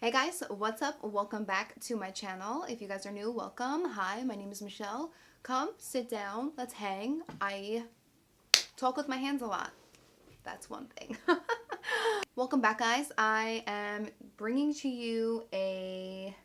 Hey guys, what's up? Welcome back to my channel. If you guys are new, welcome. Hi, my name is Michelle. Come, sit down, let's hang. I talk with my hands a lot. That's one thing. Welcome back, guys. I am bringing to you a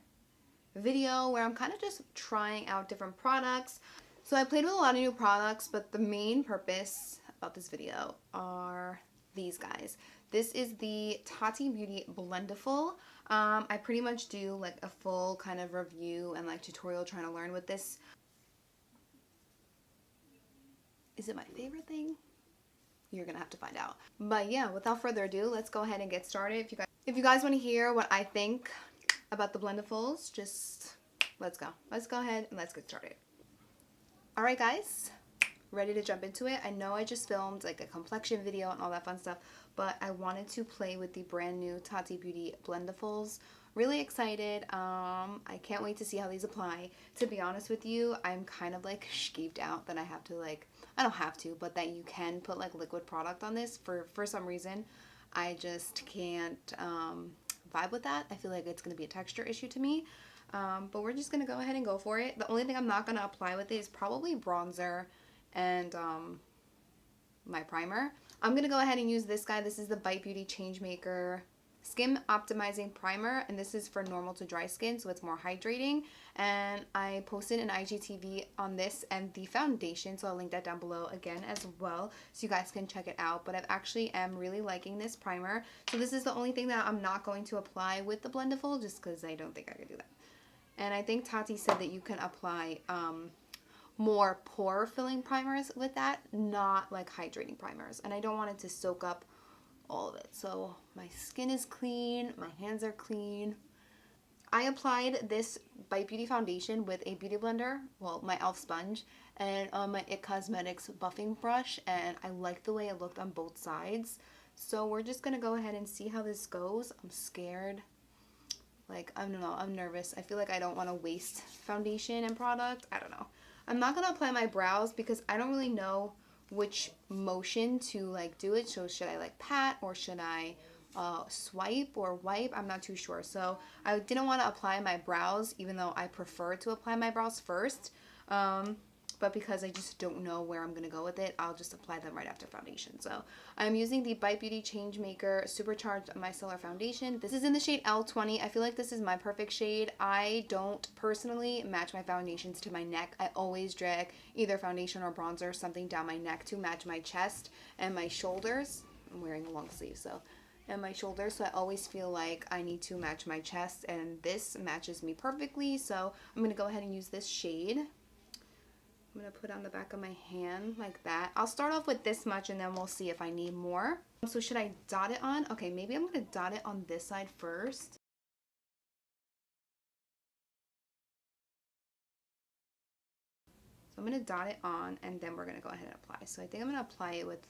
video where I'm kind of just trying out different products. So I played with a lot of new products, but the main purpose of this video are these guys. This is the Tati Beauty Blendiful. I pretty much do like a full kind of review and like tutorial trying to learn with this. Is it my favorite thing? You're gonna have to find out. But yeah, without further ado, let's go ahead and get started. If you guys want to hear what I think about the Blendifuls, just let's go. Let's go ahead and let's get started. Alright guys, ready to jump into it. I know I just filmed like a complexion video and all that fun stuff, but I wanted to play with the brand new Tati Beauty Blendifuls. Really excited. I can't wait to see how these apply. To be honest with you, I'm kind of like skeeved out that I have to like, I don't have to, but that you can put like liquid product on this for some reason. I just can't vibe with that. I feel like it's going to be a texture issue to me. But we're just going to go ahead and go for it. The only thing I'm not going to apply with it is probably bronzer and my primer. I'm going to go ahead and use this guy. This is the Bite Beauty Changemaker Skin Optimizing Primer, and this is for normal to dry skin, so it's more hydrating. And I posted an IGTV on this and the foundation, so I'll link that down below again as well, so you guys can check it out. But I actually am really liking this primer. So this is the only thing that I'm not going to apply with the Blendiful, just because I don't think I could do that. And I think Tati said that you can apply more pore filling primers with that, not like hydrating primers, and I don't want it to soak up all of it. So my skin is clean, my hands are clean. I applied this Bite Beauty foundation with a beauty blender, well, my e.l.f. sponge, and my IT Cosmetics buffing brush, and I like the way it looked on both sides. So we're just gonna go ahead and see how this goes. I'm scared. Like, I don't know, I'm nervous. I feel like I don't want to waste foundation and product. I don't know. I'm not going to apply my brows because I don't really know which motion to like do it. So should I like pat or should I swipe or wipe? I'm not too sure. So I didn't want to apply my brows, even though I prefer to apply my brows first. But because I just don't know where I'm going to go with it, I'll just apply them right after foundation. So I'm using the Bite Beauty Changemaker Supercharged Micellar Foundation. This is in the shade L20. I feel like this is my perfect shade. I don't personally match my foundations to my neck. I always drag either foundation or bronzer, something down my neck to match my chest and my shoulders. I'm wearing a long sleeve, so and my shoulders, so I always feel like I need to match my chest, and this matches me perfectly. So I'm going to go ahead and use this shade. I'm going to put on the back of my hand like that. I'll start off with this much and then we'll see if I need more. So should I dot it on? Okay, maybe I'm going to dot it on this side first. So I'm going to dot it on and then we're going to go ahead and apply. So I think I'm going to apply it with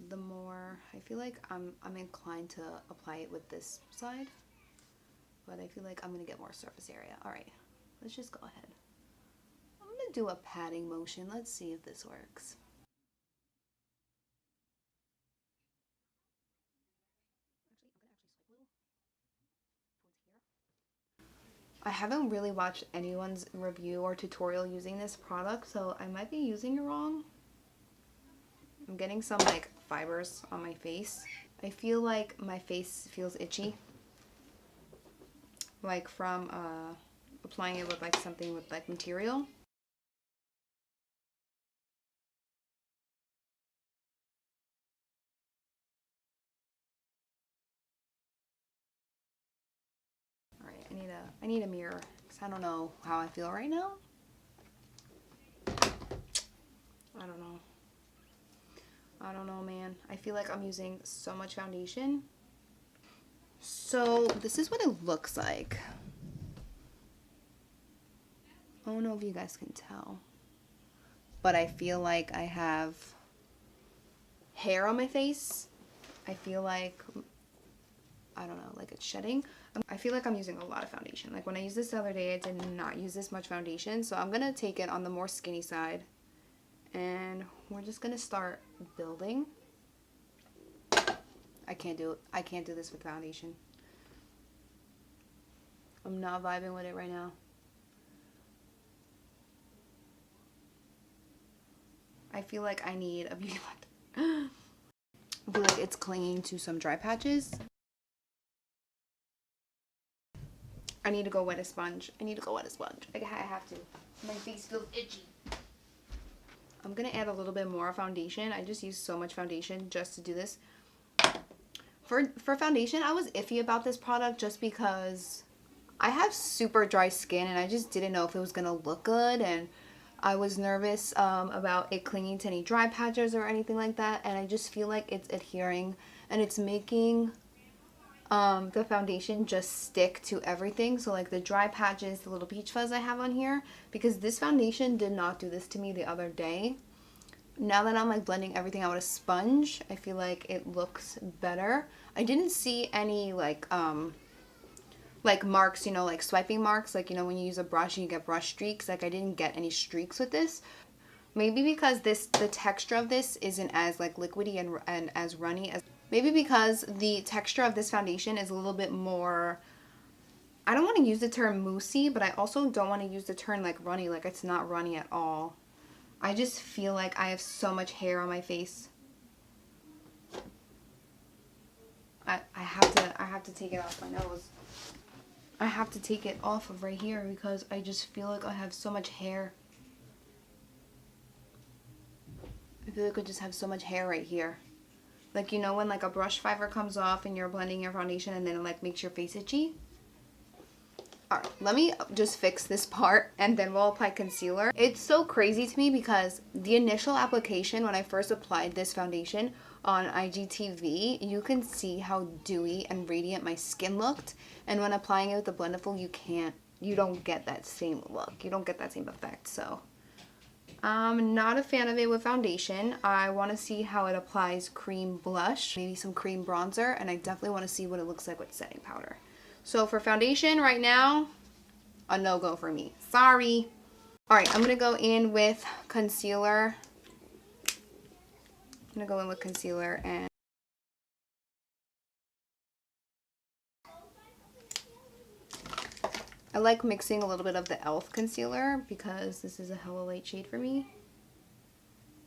the more, I feel like I'm inclined to apply it with this side. But I feel like I'm going to get more surface area. Alright, let's just go ahead. I'm going to do a patting motion. Let's see if this works. I haven't really watched anyone's review or tutorial using this product, so I might be using it wrong. I'm getting some like fibers on my face. I feel like my face feels itchy, like from applying it with like something with like material. Alright, I need a mirror because I don't know how I feel right now. I don't know, man. I feel like I'm using so much foundation. So this is what it looks like. I don't know if you guys can tell, but I feel like I have hair on my face. I feel like, I don't know, like it's shedding. I feel like I'm using a lot of foundation. Like when I used this the other day, I did not use this much foundation. So I'm going to take it on the more skinny side. And we're just going to start building. I can't do it. I can't do this with foundation. I'm not vibing with it right now. I feel like I need a beauty blender. I feel like it's clinging to some dry patches. I need to go wet a sponge. I need to go wet a sponge. I have to. My face feels itchy. I'm gonna add a little bit more foundation. I just used so much foundation just to do this. For foundation, I was iffy about this product just because I have super dry skin and I just didn't know if it was gonna look good, and I was nervous about it clinging to any dry patches or anything like that, and I just feel like it's adhering and it's making the foundation just stick to everything. So like the dry patches, the little peach fuzz I have on here, because this foundation did not do this to me the other day. Now that I'm like blending everything out with a sponge, I feel like it looks better. I didn't see any like marks, you know, like swiping marks, like, you know, when you use a brush and you get brush streaks. Like I didn't get any streaks with this. Maybe because the texture of this isn't as like liquidy and as runny as, maybe because the texture of this foundation is a little bit more, I don't want to use the term moussey, but I also don't want to use the term like runny. Like it's not runny at all. I just feel like I have so much hair on my face. I have to take it off my nose. I have to take it off of right here because I just feel like I have so much hair. I feel like I just have so much hair right here. Like, you know when like a brush fiber comes off and you're blending your foundation and then it like makes your face itchy? Alright, let me just fix this part and then we'll apply concealer. It's so crazy to me because the initial application, when I first applied this foundation on IGTV, you can see how dewy and radiant my skin looked. And when applying it with the Blendiful, you don't get that same look. You don't get that same effect. So I'm not a fan of it with foundation. I want to see how it applies cream blush, maybe some cream bronzer, and I definitely want to see what it looks like with setting powder. So for foundation right now, a no-go for me. Sorry. Alright, I'm going to go in with concealer. I'm going to go in with concealer and I like mixing a little bit of the e.l.f. concealer because this is a hella light shade for me.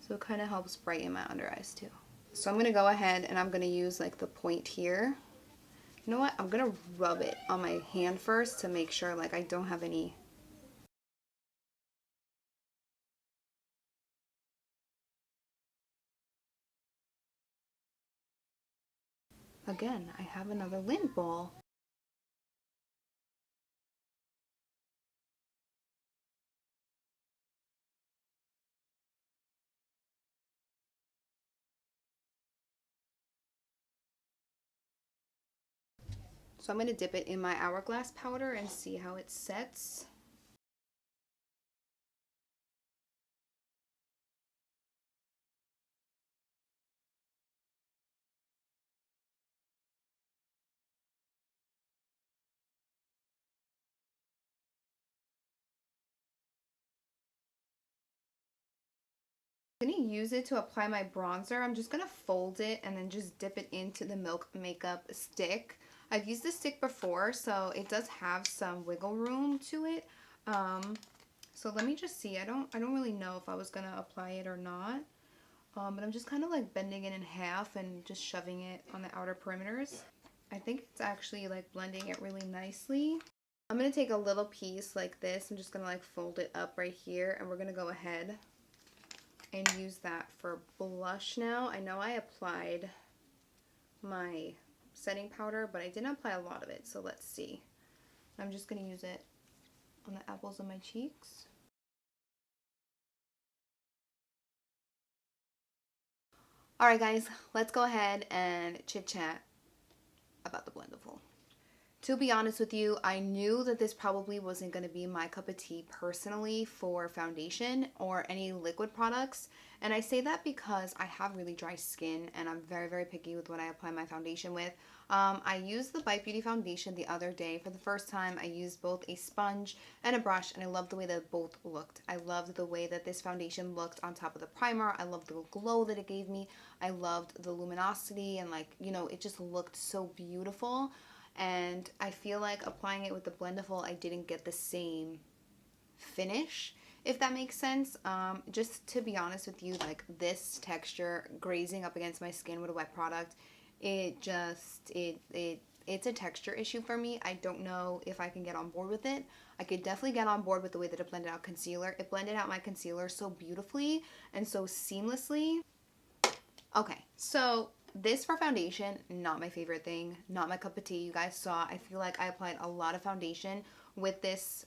So it kind of helps brighten my under eyes too. So I'm going to go ahead and I'm going to use like the point here. You know what? I'm going to rub it on my hand first to make sure like I don't have any. Again, I have another lint ball. So I'm going to dip it in my Hourglass powder and see how it sets. I'm going to use it to apply my bronzer. I'm just going to fold it and then just dip it into the Milk Makeup stick. I've used this stick before, so it does have some wiggle room to it. So let me just see. I don't really know if I was going to apply it or not. But I'm just kind of like bending it in half and just shoving it on the outer perimeters. I think it's actually like blending it really nicely. I'm going to take a little piece like this. I'm just going to like fold it up right here, and we're going to go ahead and use that for blush now. I know I applied my setting powder, but I didn't apply a lot of it, so let's see. I'm just going to use it on the apples of my cheeks. Alright guys, let's go ahead and chit chat about the Blendiful. To be honest with you, I knew that this probably wasn't going to be my cup of tea personally for foundation or any liquid products. And I say that because I have really dry skin and I'm very, very picky with what I apply my foundation with. I used the Bite Beauty foundation the other day. For the first time, I used both a sponge and a brush, and I loved the way that both looked. I loved the way that this foundation looked on top of the primer. I loved the glow that it gave me. I loved the luminosity and, like, you know, it just looked so beautiful. and I feel like applying it with the Blendiful, I didn't get the same finish, if that makes sense. Just to be honest with you, like this texture grazing up against my skin with a wet product, it's a texture issue for me. I don't know if I can get on board with it. I could definitely get on board with the way that it blended out concealer. It blended out my concealer so beautifully and so seamlessly. Okay, so this for foundation, not my favorite thing, not my cup of tea. You guys saw, I feel like I applied a lot of foundation with this,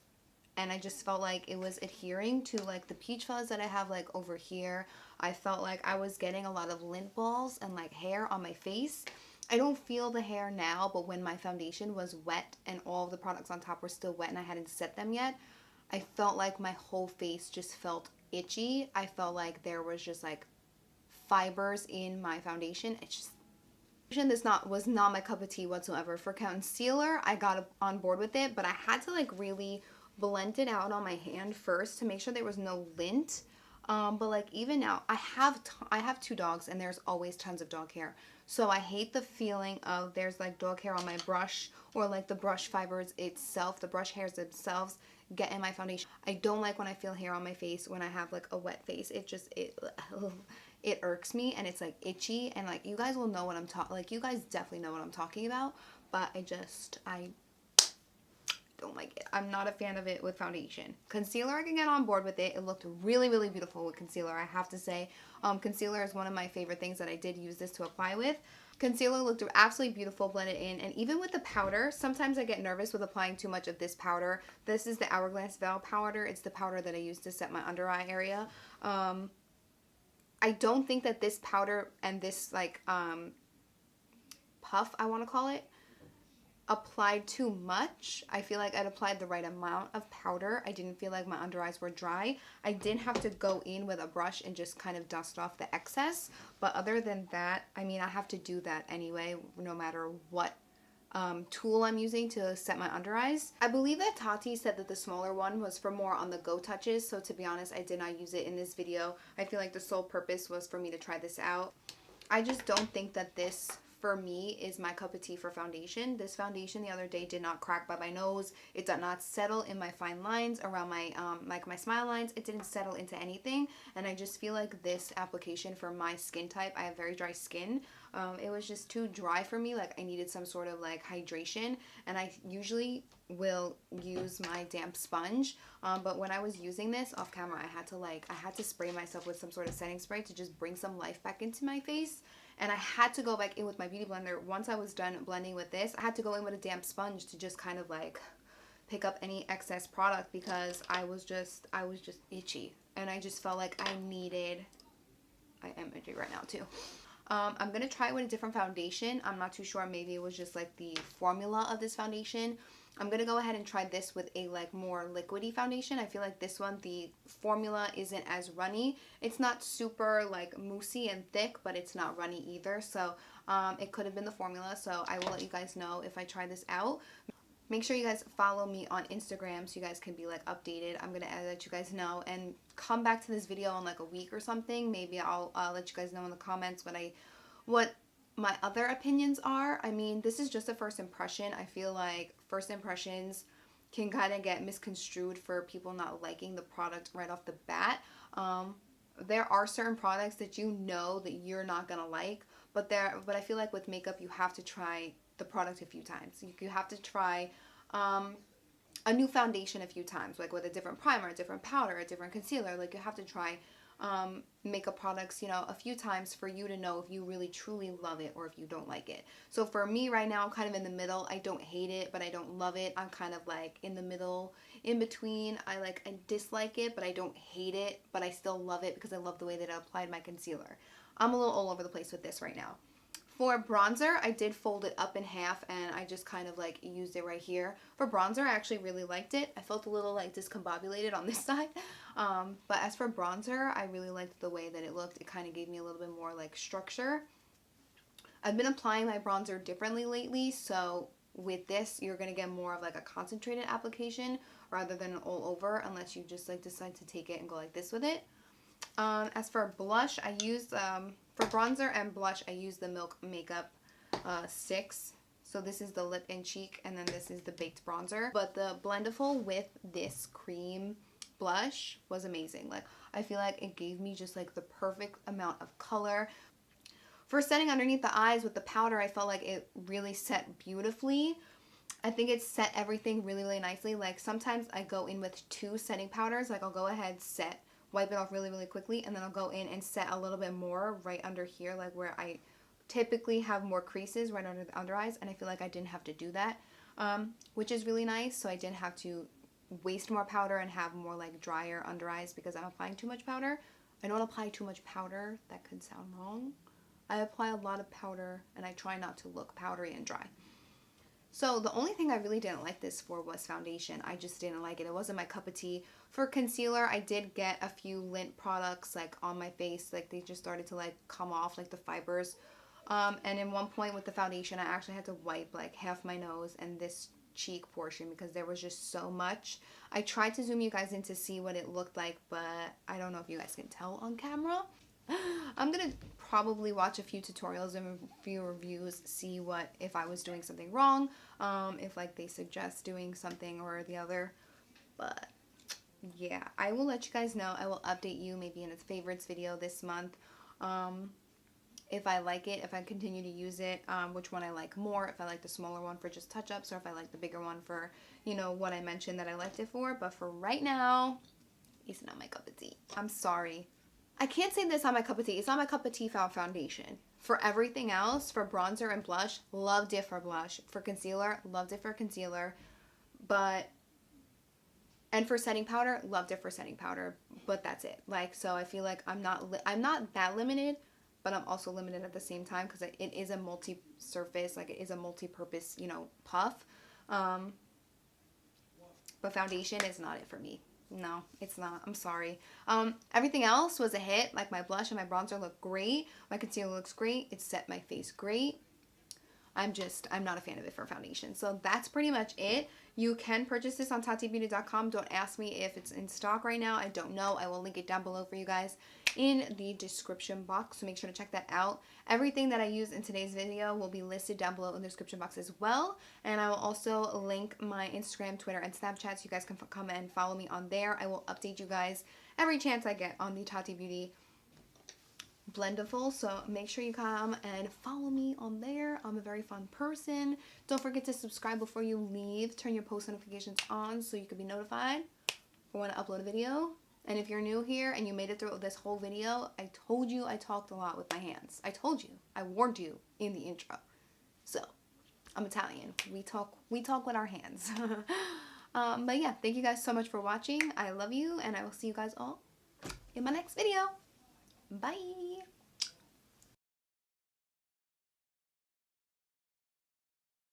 and I just felt like it was adhering to like the peach fuzz that I have like over here. I felt like I was getting a lot of lint balls and like hair on my face. I don't feel the hair now, but when my foundation was wet and all of the products on top were still wet and I hadn't set them yet, I felt like my whole face just felt itchy. I felt like there was just like fibers in my foundation. It's just, this was not my cup of tea whatsoever. For concealer, I got on board with it, but I had to like really blend it out on my hand first to make sure there was no lint. But like even now, I have 2 dogs and there's always tons of dog hair. So I hate the feeling of there's like dog hair on my brush, or like the brush fibers itself, the brush hairs themselves get in my foundation. I don't like when I feel hair on my face when I have like a wet face. It irks me, and it's like itchy, and like you guys will know what I'm talking, like you guys definitely know what I'm talking about, but I don't like it. I'm not a fan of it with foundation. Concealer, I can get on board with it. It looked really, really beautiful with concealer, I have to say. Concealer is one of my favorite things that I did use this to apply with. Concealer looked absolutely beautiful blended in, and even with the powder, sometimes I get nervous with applying too much of this powder. This is the Hourglass Veil powder. It's the powder that I use to set my under eye area. I don't think that this powder and this like puff, I want to call it, applied too much. I feel like I'd applied the right amount of powder. I didn't feel like my under eyes were dry. I didn't have to go in with a brush and just kind of dust off the excess. But other than that, I mean, I have to do that anyway, no matter what tool I'm using to set my under eyes. I believe that Tati said that the smaller one was for more on the go touches. So to be honest, I did not use it in this video. I feel like the sole purpose was for me to try this out. I just don't think that this, for me, is my cup of tea for foundation. This foundation the other day did not crack by my nose. It did not settle in my fine lines around my like my smile lines. It didn't settle into anything, and I just feel like this application for my skin type, I have very dry skin, it was just too dry for me. Like I needed some sort of like hydration, and I usually will use my damp sponge, but when I was using this off camera, I had to spray myself with some sort of setting spray to just bring some life back into my face. And I had to go back in with my beauty blender. Once I was done blending with this, I had to go in with a damp sponge to just kind of like pick up any excess product, because I was just itchy, and I just felt like I am itchy right now too. I'm going to try it with a different foundation. I'm not too sure. Maybe it was just like the formula of this foundation. I'm going to go ahead and try this with a like more liquidy foundation. I feel like this one, the formula isn't as runny. It's not super like moussey and thick, but it's not runny either. So it could have been the formula. So I will let you guys know if I try this out. Make sure you guys follow me on Instagram so you guys can be like updated. I'm going to let you guys know, and come back to this video in like a week or something. Maybe I'll let you guys know in the comments what my other opinions are. I mean, this is just a first impression. I feel like first impressions can kind of get misconstrued for people not liking the product right off the bat. There are certain products that you know that you're not gonna like, but I feel like with makeup you have to try the product a few times. You have to try a new foundation a few times, like with a different primer, a different powder, a different concealer. Like you have to try makeup products, you know, a few times for you to know if you really truly love it or if you don't like it. So for me right now, I'm kind of in the middle. I don't hate it, but I don't love it. I'm kind of like in the middle, in between. I dislike it, but I don't hate it, but I still love it because I love the way that I applied my concealer. I'm a little all over the place with this right now. For bronzer, I did fold it up in half, and I just kind of like used it right here. For bronzer, I actually really liked it. I felt a little like discombobulated on this side. But as for bronzer, I really liked the way that it looked. It kind of gave me a little bit more like structure. I've been applying my bronzer differently lately, so with this, you're going to get more of like a concentrated application rather than all over, unless you just like decide to take it and go like this with it. As for blush, for bronzer and blush, I use the Milk Makeup 6. So this is the lip and cheek, and then this is the baked bronzer. But the Blendiful with this cream blush was amazing. Like, I feel like it gave me just like the perfect amount of color. For setting underneath the eyes with the powder, I felt like it really set beautifully. I think it set everything really, really nicely. Like, sometimes I go in with 2 setting powders. Like, I'll go ahead, set, wipe it off really, really quickly, and then I'll go in and set a little bit more right under here, like where I typically have more creases right under the under eyes, and I feel like I didn't have to do that, which is really nice. So I didn't have to waste more powder and have more like drier under eyes because I'm applying too much powder. I don't apply too much powder. That could sound wrong. I apply a lot of powder, and I try not to look powdery and dry. So the only thing I really didn't like this for was foundation. I just didn't like it. It wasn't my cup of tea. For concealer, I did get a few lint products like on my face. Like, they just started to like come off, like the fibers. And in one point with the foundation, I actually had to wipe like half my nose and this cheek portion because there was just so much. I tried to zoom you guys in to see what it looked like, but I don't know if you guys can tell on camera. I'm gonna probably watch a few tutorials and a few reviews, see what, if I was doing something wrong, if like they suggest doing something or the other. But yeah, I will let you guys know. I will update you maybe in a favorites video this month. If I like it, if I continue to use it, which one I like more, if I like the smaller one for just touch-ups, or if I like the bigger one for, you know, what I mentioned that I liked it for. But for right now, it's not my cup of tea. I'm sorry. I can't say this on my cup of tea. It's not my cup of tea for foundation. For everything else, for bronzer and blush, loved it for blush. For concealer, loved it for concealer. And for setting powder, loved it for setting powder. But that's it. Like, so I feel like I'm not that limited, but I'm also limited at the same time because it is a multi-surface, like it is a multi-purpose, you know, puff. But foundation is not it for me. No, it's not. I'm sorry. Everything else was a hit. Like, my blush and my bronzer look great. My concealer looks great. It set my face great. I'm not a fan of it for foundation. So that's pretty much it. You can purchase this on TatiBeauty.com. Don't ask me if it's in stock right now. I don't know. I will link it down below for you guys in the description box. So make sure to check that out. Everything that I use in today's video will be listed down below in the description box as well. And I will also link my Instagram, Twitter, and Snapchat so you guys can come and follow me on there. I will update you guys every chance I get on the Tati Beauty Blendiful, so make sure you come and follow me on there. I'm a very fun person. Don't forget to subscribe before you leave. Turn your post notifications on so you can be notified for when I upload a video. And if you're new here and you made it through this whole video, I told you I talked a lot with my hands. I told you. I warned you in the intro. So, I'm Italian. We talk with our hands. But yeah, thank you guys so much for watching. I love you, and I will see you guys all in my next video. Bye.